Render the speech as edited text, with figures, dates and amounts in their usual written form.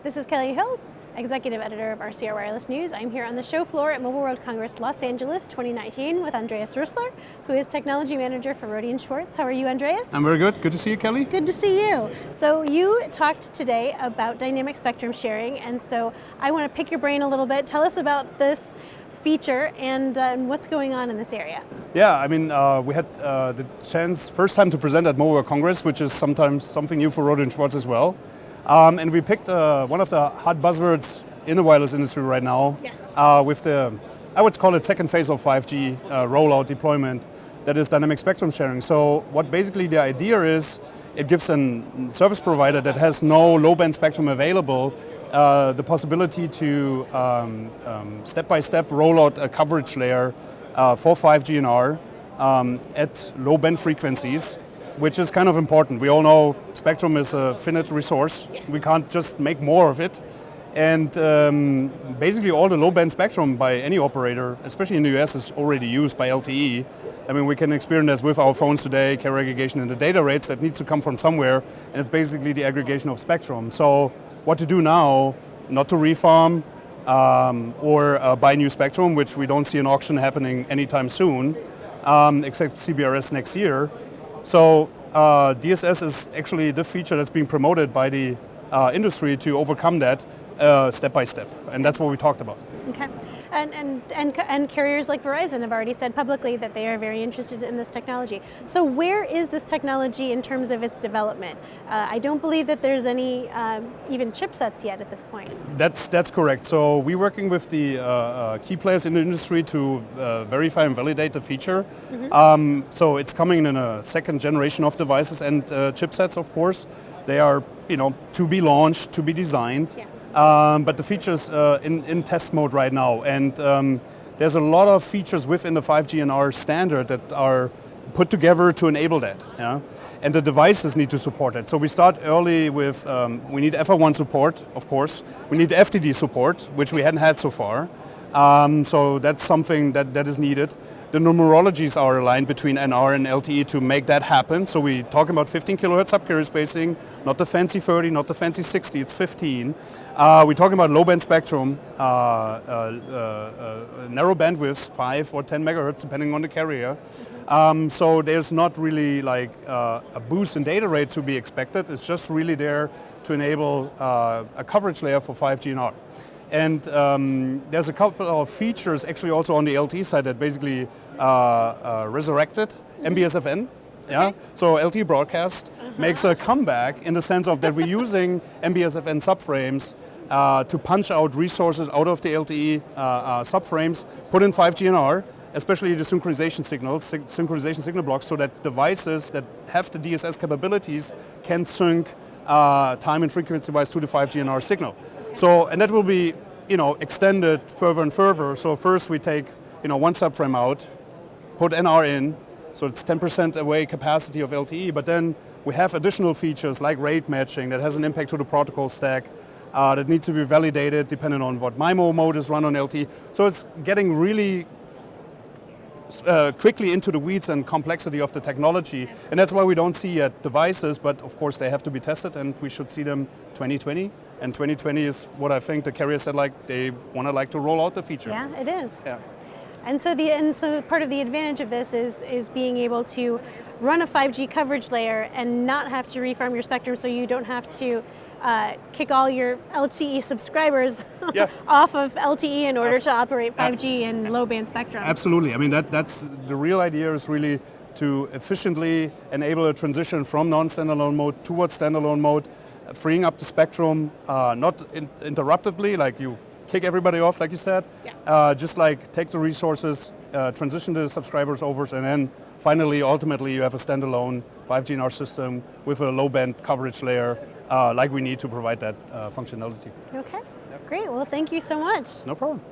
This is Kelly Hill, Executive Editor of RCR Wireless News. I'm here on the show floor at Mobile World Congress Los Angeles 2019 with Andreas Rössler, who is Technology Manager for Rohde & Schwarz. How are you, Andreas? I'm very good. Good to see you, Kelly. Good to see you. So you talked today about dynamic spectrum sharing, and so I want to pick your brain a little bit. Tell us about this feature and what's going on in this area. Yeah, I mean, we had the chance first time to present at Mobile World Congress, which is sometimes something new for Rohde & Schwarz as well. And we picked one of the hot buzzwords in the wireless industry right now. Yes. With the, I would call it second phase of 5G rollout deployment, that is dynamic spectrum sharing. So what basically the idea is, it gives a service provider that has no low-band spectrum available the possibility to step-by-step roll out a coverage layer for 5G and R at low-band frequencies, which is kind of important. We all know spectrum is a finite resource. Yes. We can't just make more of it. And basically all the low-band spectrum by any operator, especially in the US, is already used by LTE. I mean, we can experience this with our phones today, carrier aggregation and the data rates that needs to come from somewhere, and it's basically the aggregation of spectrum. So what to do now, not to refarm or buy new spectrum, which we don't see an auction happening anytime soon, except CBRS next year. So DSS is actually the feature that's being promoted by the industry to overcome that step by step, and that's what we talked about. Okay, and carriers like Verizon have already said publicly that they are very interested in this technology. So where is this technology in terms of its development? I don't believe that there's any even chipsets yet at this point. That's correct. So we're working with the key players in the industry to verify and validate the feature. Mm-hmm. So it's coming in a second generation of devices and chipsets, of course. They are, to be launched, to be designed. Yeah. But the feature's in test mode right now, and there's a lot of features within the 5G and R standard that are put together to enable that. Yeah? And the devices need to support it. So we start early with, we need FR1 support, of course. We need FDD support, which we hadn't had so far. So that's something that is needed. The numerologies are aligned between NR and LTE to make that happen. So we're talking about 15 kilohertz subcarrier spacing, not the fancy 30, not the fancy 60, it's 15. We're talking about low-band spectrum, narrow bandwidths, 5 or 10 megahertz, depending on the carrier. So there's not really like a boost in data rate to be expected. It's just really there to enable a coverage layer for 5G and R. And there's a couple of features actually also on the LTE side that basically resurrected MBSFN. Yeah? So LTE broadcast makes a comeback in the sense of that we're using MBSFN subframes to punch out resources out of the LTE subframes, put in 5G and R, especially the synchronization signals, synchronization signal blocks, so that devices that have the DSS capabilities can sync time and frequency-wise to the 5G and R signal. So, and that will be, extended further and further. So first we take, one subframe out, put NR in, so it's 10% away capacity of LTE, but then we have additional features like rate matching that has an impact to the protocol stack that needs to be validated depending on what MIMO mode is run on LTE. So it's getting really quickly into the weeds and complexity of the technology, and that's why we don't see yet devices, but of course they have to be tested, and we should see them 2020, and 2020 is what I think the carrier said they want to roll out the feature. Yeah, it is. Yeah. And so part of the advantage of this is being able to run a 5G coverage layer and not have to refarm your spectrum, so you don't have to kick all your LTE subscribers off of LTE in order to operate 5G and low-band spectrum. Absolutely. I mean, that's the real idea is really to efficiently enable a transition from non-standalone mode towards standalone mode, freeing up the spectrum, not interruptively, like you kick everybody off, like you said, just like take the resources, transition the subscribers over, and then finally, ultimately, you have a standalone 5G and R system with a low-band coverage layer like we need to provide that functionality. Okay, great. Well, thank you so much. No problem.